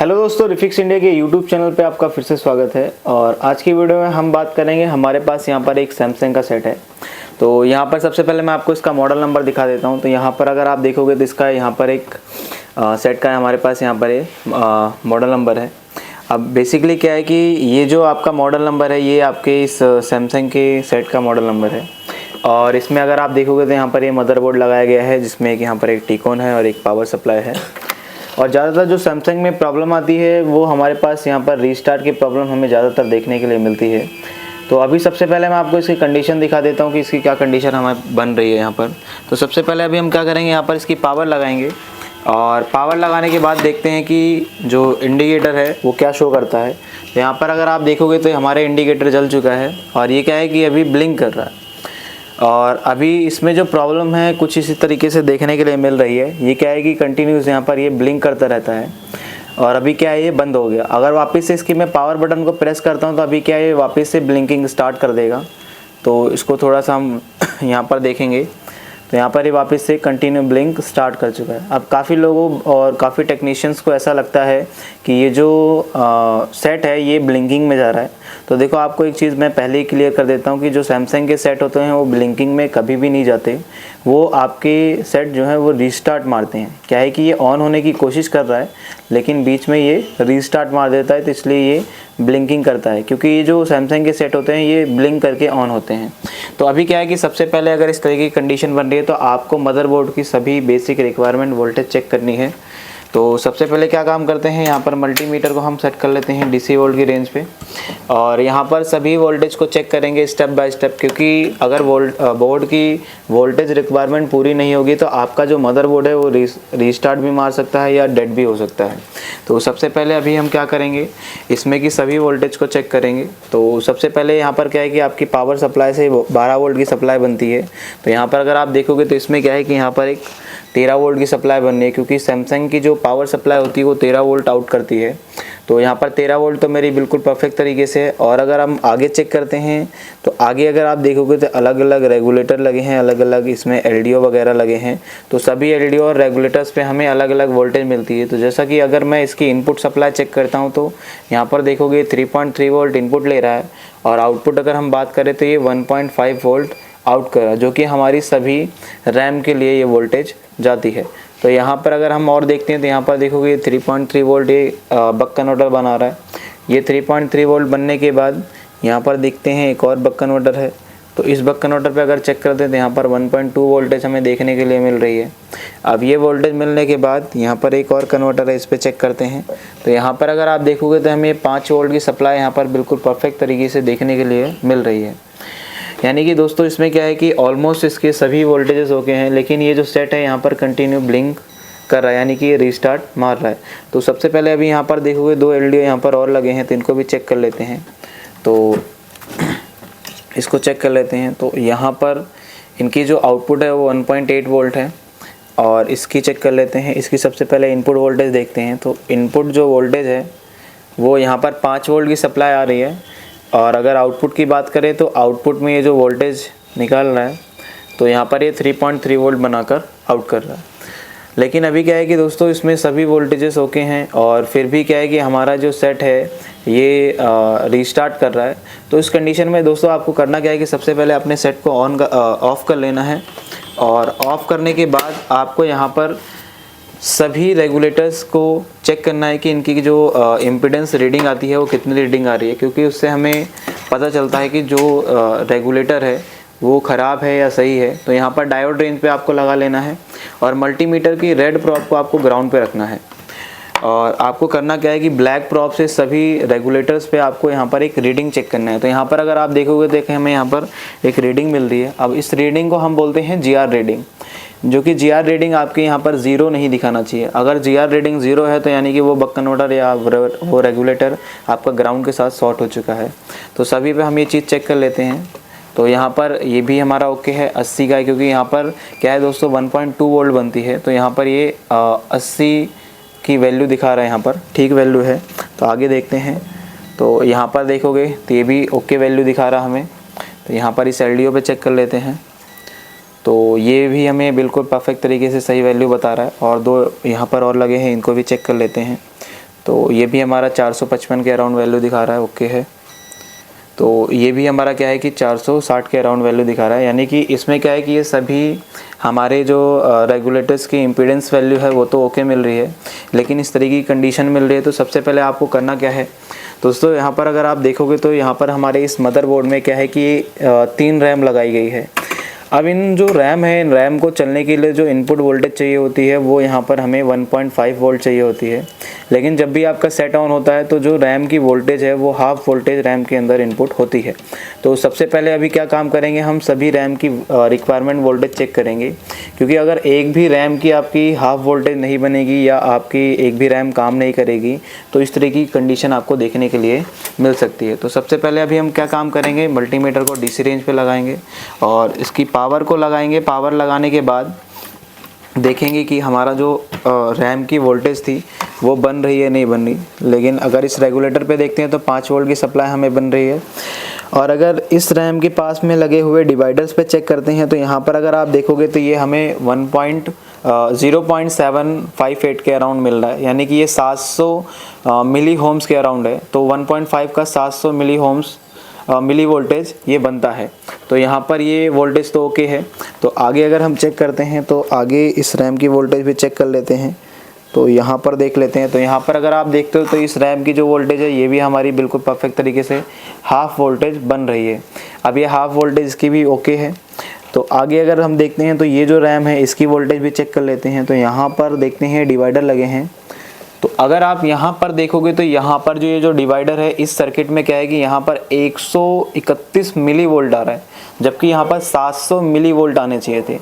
Hello दोस्तों, refix India के YouTube channel पे आपका फिर से स्वागत है। और आज की वीडियो में हम बात करेंगे, हमारे पास यहाँ पर एक सैमसंग का सेट है। तो यहाँ पर सबसे पहले मैं आपको इसका मॉडल नंबर दिखा देता हूँ। तो यहाँ पर अगर आप देखोगे तो इसका यहाँ पर एक सेट का हमारे पास यहाँ पर मॉडल नंबर है। अब बेसिकली क्या है कि ये जो आपका मॉडल नंबर है ये आपके इस सैमसंग के सेट का मॉडल नंबर है। और इसमें अगर आप देखोगे तो यहाँ पर ये मदरबोर्ड लगाया गया है, जिसमें एक यहाँ पर एक टिकोन है और एक पावर सप्लाई है। और ज़्यादातर जो सैमसंग में प्रॉब्लम आती है वो हमारे पास यहाँ पर रीस्टार्ट की प्रॉब्लम हमें ज़्यादातर देखने के लिए मिलती है। तो अभी सबसे पहले मैं आपको इसकी कंडीशन दिखा देता हूँ कि इसकी क्या कंडीशन हमें बन रही है यहाँ पर। तो सबसे पहले अभी हम क्या करेंगे, यहाँ पर इसकी पावर लगाएंगे और पावर लगाने के बाद देखते हैं कि जो इंडिकेटर है वो क्या शो करता है। तो यहाँ पर अगर आप देखोगे तो हमारे इंडिकेटर जल चुका है और ये क्या है कि अभी ब्लिंक कर रहा है। और अभी इसमें जो प्रॉब्लम है कुछ इसी तरीके से देखने के लिए मिल रही है। ये क्या है कि कंटिन्यूस यहाँ पर ये ब्लिंक करता रहता है और अभी क्या है ये बंद हो गया। अगर वापस से इसकी मैं पावर बटन को प्रेस करता हूँ तो अभी क्या है ये वापस से ब्लिंकिंग स्टार्ट कर देगा। तो इसको थोड़ा सा हम यहाँ पर देखेंगे तो यहाँ पर ये वापस से कंटिन्यू ब्लिंक स्टार्ट कर चुका है। अब काफ़ी लोगों और काफ़ी टेक्नीशियंस को ऐसा लगता है कि ये जो सेट है ये ब्लिंकिंग में जा रहा है। तो देखो, आपको एक चीज़ मैं पहले ही क्लियर कर देता हूँ कि जो सैमसंग के सेट होते हैं वो ब्लिंकिंग में कभी भी नहीं जाते। वो आपके सेट जो है वो रीस्टार्ट मारते हैं। क्या है कि ये ऑन होने की कोशिश कर रहा है लेकिन बीच में ये रीस्टार्ट मार देता है, तो इसलिए ये ब्लिंकिंग करता है। क्योंकि ये जो सैमसंग के सेट होते हैं ये ब्लिंक करके ऑन होते हैं। तो अभी क्या है कि सबसे पहले अगर इस तरह की कंडीशन बन रही है तो आपको मदरबोर्ड की सभी बेसिक रिक्वायरमेंट वोल्टेज चेक करनी है। तो सबसे पहले क्या काम करते हैं, यहाँ पर मल्टीमीटर को हम सेट कर लेते हैं DC वोल्ट की रेंज पे और यहाँ पर सभी वोल्टेज को चेक करेंगे स्टेप बाय स्टेप। क्योंकि अगर बोर्ड की वोल्टेज रिक्वायरमेंट पूरी नहीं होगी तो आपका जो मदरबोर्ड है वो रीस्टार्ट भी मार सकता है या डेड भी हो सकता है। तो सबसे पहले अभी हम क्या करेंगे, इसमें की सभी वोल्टेज को चेक करेंगे। तो सबसे पहले यहाँ पर क्या है कि आपकी पावर सप्लाई से 12 वोल्ट की सप्लाई बनती है। तो यहाँ पर अगर आप देखोगे तो इसमें क्या है कि यहाँ पर एक 13 वोल्ट की सप्लाई बननी है। क्योंकि सैमसंग की जो पावर सप्लाई होती है वो 13 वोल्ट आउट करती है। तो यहाँ पर 13 वोल्ट तो मेरी बिल्कुल परफेक्ट तरीके से है। और अगर हम आगे चेक करते हैं तो आगे अगर आप देखोगे तो अलग अलग रेगुलेटर लगे हैं, अलग अलग इसमें LDO वगैरह लगे हैं। तो सभी LDO और रेगुलेटर्स पे हमें अलग अलग वोल्टेज मिलती है। तो जैसा कि अगर मैं इसकी इनपुट सप्लाई चेक करता हूँ तो यहाँ पर देखोगे 3.3 वोल्ट इनपुट ले रहा है और आउटपुट अगर हम बात करें तो ये 1.5 वोल्ट आउट कर रहा है, जो कि हमारी सभी रैम के लिए ये वोल्टेज जाती है। तो यहाँ पर अगर हम और देखते हैं तो यहाँ पर देखोगे 3.3 वोल्ट ये बक कन्वर्टर बना रहा है। ये 3.3 वोल्ट बनने के बाद यहाँ पर देखते हैं एक और बक कन्वर्टर है। तो इस बक कन्वर्टर पे अगर चेक करते हैं तो यहाँ पर 1.2 वोल्टेज हमें देखने के लिए मिल रही है। अब ये वोल्टेज मिलने के बाद यहाँ पर एक और कन्वर्टर है, इस पर चेक करते हैं। तो यहाँ पर अगर आप देखोगे तो हमें 5 वोल्ट की सप्लाई यहाँ पर बिल्कुल परफेक्ट तरीके से देखने के लिए मिल रही है। यानी कि दोस्तों इसमें क्या है कि ऑलमोस्ट इसके सभी वोल्टेजेस हो गए हैं, लेकिन ये जो सेट है यहाँ पर कंटिन्यू ब्लिंक कर रहा है, यानी कि ये रीस्टार्ट मार रहा है। तो सबसे पहले अभी यहाँ पर देखोगे 2 LDO यहाँ पर और लगे हैं, तो इनको भी चेक कर लेते हैं। तो इसको चेक कर लेते हैं। तो यहाँ पर इनकी जो आउटपुट है वो 1.8 वोल्ट है और इसकी चेक कर लेते हैं। इसकी सबसे पहले इनपुट वोल्टेज देखते हैं। तो इनपुट जो वोल्टेज है वो यहाँ पर 5 वोल्ट की सप्लाई आ रही है। और अगर आउटपुट की बात करें तो आउटपुट में ये जो वोल्टेज निकाल रहा है तो यहाँ पर ये 3.3 वोल्ट बनाकर आउट कर रहा है। लेकिन अभी क्या है कि दोस्तों इसमें सभी वोल्टेजेस ओके हैं और फिर भी क्या है कि हमारा जो सेट है ये रीस्टार्ट कर रहा है। तो इस कंडीशन में दोस्तों आपको करना क्या है कि सबसे पहले अपने सेट को ऑफ़ कर लेना है। और ऑफ़ करने के बाद आपको यहाँ पर सभी रेगुलेटर्स को चेक करना है कि इनकी जो इम्पीडेंस रीडिंग आती है वो कितनी रीडिंग आ रही है। क्योंकि उससे हमें पता चलता है कि जो रेगुलेटर है वो ख़राब है या सही है। तो यहाँ पर डायोड रेंज पे आपको लगा लेना है और मल्टीमीटर की रेड प्रॉप को आपको ग्राउंड पे रखना है। और आपको करना क्या है कि ब्लैक प्रॉप से सभी रेगुलेटर्स पे आपको यहाँ पर एक रीडिंग चेक करना है। तो यहाँ पर अगर आप देखोगे देखें हमें यहाँ पर एक रीडिंग मिल रही है। अब इस रीडिंग को हम बोलते हैं GR रीडिंग, जो कि GR रीडिंग आपके यहाँ पर 0 नहीं दिखाना चाहिए। अगर GR रीडिंग 0 है तो यानी कि वो बक कन्वर्टर या वो रेगुलेटर आपका ग्राउंड के साथ शॉर्ट हो चुका है। तो सभी पे हम ये चीज़ चेक कर लेते हैं। तो यहाँ पर ये भी हमारा ओके है 80 का, क्योंकि यहाँ पर क्या है दोस्तों 1.2 वोल्ट बनती है। तो यहाँ पर ये 80 की वैल्यू दिखा रहा है, यहाँ पर ठीक वैल्यू है। तो आगे देखते हैं। तो यहाँ पर देखोगे तो ये भी ओके वैल्यू दिखा रहा हमें। तो यहाँ पर इस LDO पे चेक कर लेते हैं। तो ये भी हमें बिल्कुल परफेक्ट तरीके से सही वैल्यू बता रहा है। और 2 यहाँ पर और लगे हैं, इनको भी चेक कर लेते हैं। तो ये भी हमारा 455 के अराउंड वैल्यू दिखा रहा है, ओके है। तो ये भी हमारा क्या है कि 460 के अराउंड वैल्यू दिखा रहा है, यानी कि इसमें क्या है कि ये सभी हमारे जो रेगुलेटर्स की इम्पीडेंस वैल्यू है वो तो ओके मिल रही है, लेकिन इस तरीके की कंडीशन मिल रही है। तो सबसे पहले आपको करना क्या है दोस्तों, यहाँ पर अगर आप देखोगे तो यहाँ पर हमारे इस मदरबोर्ड में क्या है कि 3 रैम लगाई गई है। अब इन जो रैम है, इन रैम को चलने के लिए जो इनपुट वोल्टेज चाहिए होती है वो यहाँ पर हमें 1.5 वोल्ट चाहिए होती है, लेकिन जब भी आपका सेट ऑन होता है तो जो रैम की वोल्टेज है वो हाफ वोल्टेज रैम के अंदर इनपुट होती है। तो सबसे पहले अभी क्या काम करेंगे, हम सभी रैम की रिक्वायरमेंट वोल्टेज चेक करेंगे, क्योंकि अगर एक भी रैम की आपकी हाफ वोल्टेज नहीं बनेगी या आपकी एक भी रैम काम नहीं करेगी तो इस तरह की कंडीशन आपको देखने के लिए मिल सकती है। तो सबसे पहले अभी हम क्या काम करेंगे, मल्टीमीटर को डीसी रेंज पे लगाएंगे और इसकी पावर को लगाएंगे। पावर लगाने के बाद देखेंगे कि हमारा जो रैम की वोल्टेज थी वो बन रही है नहीं बन रही, लेकिन अगर इस रेगुलेटर पे देखते हैं तो 5 वोल्ट की सप्लाई हमें बन रही है। और अगर इस रैम के पास में लगे हुए डिवाइडर्स पे चेक करते हैं तो यहाँ पर अगर आप देखोगे तो ये हमें 0.758 के अराउंड मिल रहा है, यानी कि ये 700 मिली होम्स के अराउंड है। तो 1.5 का 700 मिली होम्स मिली वोल्टेज ये बनता है। तो यहाँ पर ये वोल्टेज तो ओके है। तो आगे अगर हम चेक करते हैं तो आगे इस रैम की वोल्टेज भी चेक कर लेते हैं। तो यहाँ पर देख लेते हैं, तो यहाँ पर अगर आप देखते हो तो इस रैम की जो वोल्टेज है ये भी हमारी बिल्कुल परफेक्ट तरीके से हाफ वोल्टेज बन रही है। अब ये हाफ वोल्टेज इसकी भी ओके है। तो आगे अगर हम देखते हैं तो ये जो रैम है इसकी वोल्टेज भी चेक कर लेते हैं। तो यहाँ पर देखते हैं डिवाइडर लगे हैं। तो अगर आप यहाँ पर देखोगे तो यहाँ पर जो ये जो डिवाइडर है इस सर्किट में क्या है कि यहाँ पर 131 मिली वोल्ट आ रहा है, जबकि यहाँ पर 700 मिली वोल्ट आने चाहिए थे।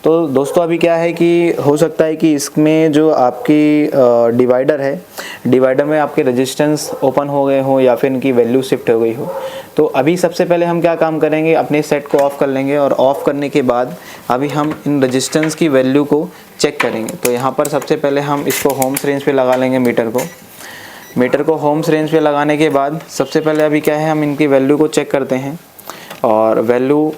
तो दोस्तों अभी क्या है कि हो सकता है कि इसमें जो आपकी डिवाइडर है, डिवाइडर में आपके रेजिस्टेंस ओपन हो गए हो या फिर इनकी वैल्यू शिफ्ट हो गई हो। तो अभी सबसे पहले हम क्या काम करेंगे, अपने सेट को ऑफ़ कर लेंगे और ऑफ़ करने के बाद अभी हम इन रेजिस्टेंस की वैल्यू को चेक करेंगे। तो यहाँ पर सबसे पहले हम इसको होम्स रेंज पे लगा लेंगे मीटर को होम्स रेंज पे लगाने के बाद सबसे पहले अभी क्या है, हम इनकी वैल्यू को चेक करते हैं और वैल्यू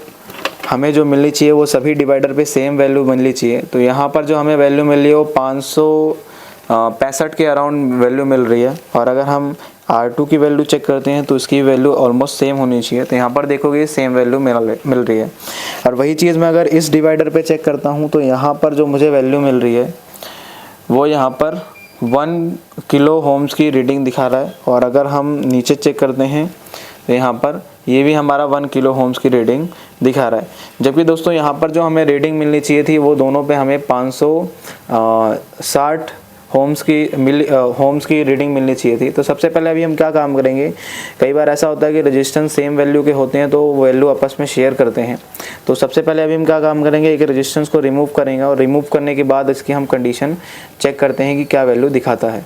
हमें जो मिलनी चाहिए वो सभी डिवाइडर पे सेम वैल्यू मिलनी चाहिए। तो यहाँ पर जो हमें वैल्यू मिल रही है वो 565 के अराउंड वैल्यू मिल रही है। और अगर हम R2 की वैल्यू चेक करते हैं तो इसकी वैल्यू ऑलमोस्ट सेम होनी चाहिए। तो यहाँ पर देखोगे सेम वैल्यू मिल रही है। और वही चीज़ मैं अगर इस डिवाइडर पे चेक करता हूँ तो यहाँ पर जो मुझे वैल्यू मिल रही है वो यहाँ पर 1 किलो होम्स की रीडिंग दिखा रहा है। और अगर हम नीचे चेक करते हैं तो यहाँ पर ये भी हमारा 1 किलो होम्स की रीडिंग दिखा रहा है। जबकि दोस्तों यहाँ पर जो हमें रीडिंग मिलनी चाहिए थी वो दोनों पे हमें 560 होम्स की रीडिंग मिलनी चाहिए थी। तो सबसे पहले अभी हम क्या काम करेंगे, कई बार ऐसा होता है कि रेजिस्टेंस सेम वैल्यू के होते हैं तो वैल्यू आपस में शेयर करते हैं। तो सबसे पहले अभी हम क्या काम करेंगे, एक रेजिस्टेंस को रिमूव करेंगे और रिमूव करने के बाद इसकी हम कंडीशन चेक करते हैं कि क्या वैल्यू दिखाता है।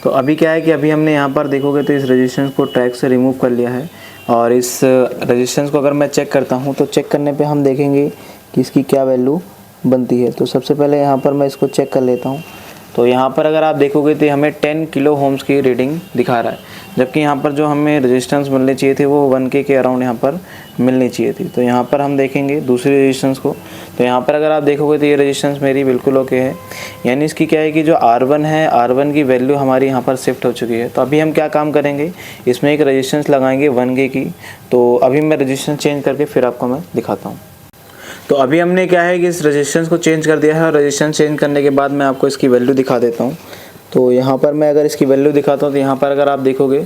तो अभी क्या है कि अभी हमने यहाँ पर देखोगे तो इस रेजिस्टेंस को ट्रैक से रिमूव कर लिया है और इस रेजिस्टेंस को अगर मैं चेक करता हूँ तो चेक करने पे हम देखेंगे कि इसकी क्या वैल्यू बनती है। तो सबसे पहले यहाँ पर मैं इसको चेक कर लेता हूँ। तो यहाँ पर अगर आप देखोगे तो हमें 10 किलो होम्स की रीडिंग दिखा रहा है, जबकि यहाँ पर जो हमें रेजिस्टेंस मिलने चाहिए थे वो 1K के अराउंड यहाँ पर मिलनी चाहिए थी। तो यहाँ पर हम देखेंगे दूसरी रेजिस्टेंस को। तो यहाँ पर अगर आप देखोगे तो ये रेजिस्टेंस मेरी बिल्कुल ओके है, यानी इसकी क्या है कि जो R1 है, R1 की वैल्यू हमारी यहाँ पर शिफ्ट हो चुकी है। तो अभी हम क्या काम करेंगे, इसमें एक रेजिस्टेंस लगाएंगे 1K की। तो अभी मैं रेजिस्टेंस चेंज करके फिर आपको मैं दिखाता हूँ। तो अभी हमने क्या है कि इस रेजिस्टेंस को चेंज कर दिया है और रेजिस्टेंस चेंज करने के बाद मैं आपको इसकी वैल्यू दिखा देता हूँ। तो यहाँ पर मैं अगर इसकी वैल्यू दिखाता हूँ तो यहाँ पर अगर आप देखोगे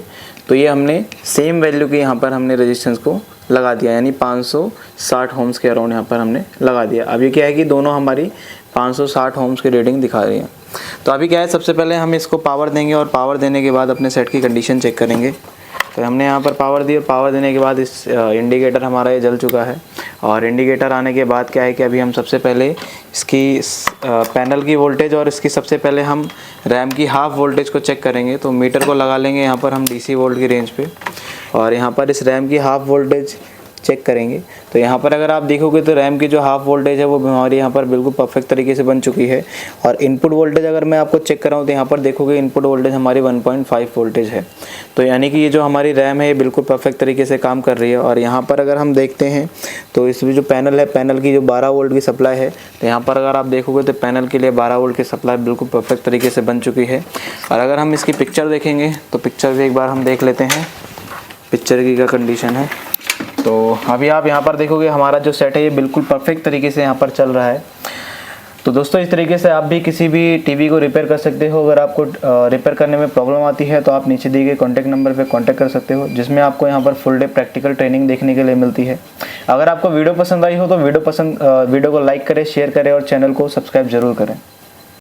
तो ये हमने सेम वैल्यू की यहाँ पर हमने रेजिस्टेंस को लगा दिया, यानी 560 होम्स के अराउंड यहाँ पर हमने लगा दिया। अभी क्या है कि दोनों हमारी 560 होम्स की रीडिंग दिखा रही है। तो अभी क्या है, सबसे पहले हम इसको पावर देंगे और पावर देने के बाद अपने सेट की कंडीशन चेक करेंगे। तो हमने यहाँ पर पावर दी, पावर देने के बाद इस इंडिकेटर हमारा ये जल चुका है। और इंडिकेटर आने के बाद क्या है कि अभी हम सबसे पहले इसकी पैनल की वोल्टेज और इसकी सबसे पहले हम रैम की हाफ वोल्टेज को चेक करेंगे। तो मीटर को लगा लेंगे यहाँ पर हम DC वोल्ट की रेंज पे और यहाँ पर इस रैम की हाफ वोल्टेज चेक करेंगे तो यहाँ पर अगर आप देखोगे तो रैम की जो हाफ वोल्टेज है वो हमारी यहाँ पर बिल्कुल परफेक्ट तरीके से बन चुकी है। और इनपुट वोल्टेज अगर मैं आपको चेक कराऊँ तो यहाँ पर देखोगे इनपुट वोल्टेज हमारी 1.5 वोल्टेज है। तो यानी कि ये जो हमारी रैम है ये बिल्कुल परफेक्ट तरीके से काम कर रही है। और यहाँ पर अगर हम देखते हैं तो इसमें जो पैनल है, पैनल की जो 12 वोल्ट की सप्लाई है, तो यहाँ पर अगर आप देखोगे तो पैनल के लिए 12 वोल्ट की सप्लाई बिल्कुल परफेक्ट तरीके से बन चुकी है। और अगर हम इसकी पिक्चर देखेंगे तो पिक्चर भी एक बार हम देख लेते हैं पिक्चर की क्या कंडीशन है। तो अभी आप यहाँ पर देखोगे हमारा जो सेट है ये बिल्कुल परफेक्ट तरीके से यहाँ पर चल रहा है। तो दोस्तों इस तरीके से आप भी किसी भी टीवी को रिपेयर कर सकते हो। अगर आपको रिपेयर करने में प्रॉब्लम आती है तो आप नीचे दिए गए कॉन्टैक्ट नंबर पे कांटेक्ट कर सकते हो, जिसमें आपको यहाँ पर फुल डे प्रैक्टिकल ट्रेनिंग देखने के लिए मिलती है। अगर आपको वीडियो पसंद आई हो तो वीडियो को लाइक करें, शेयर करें और चैनल को सब्सक्राइब जरूर करें।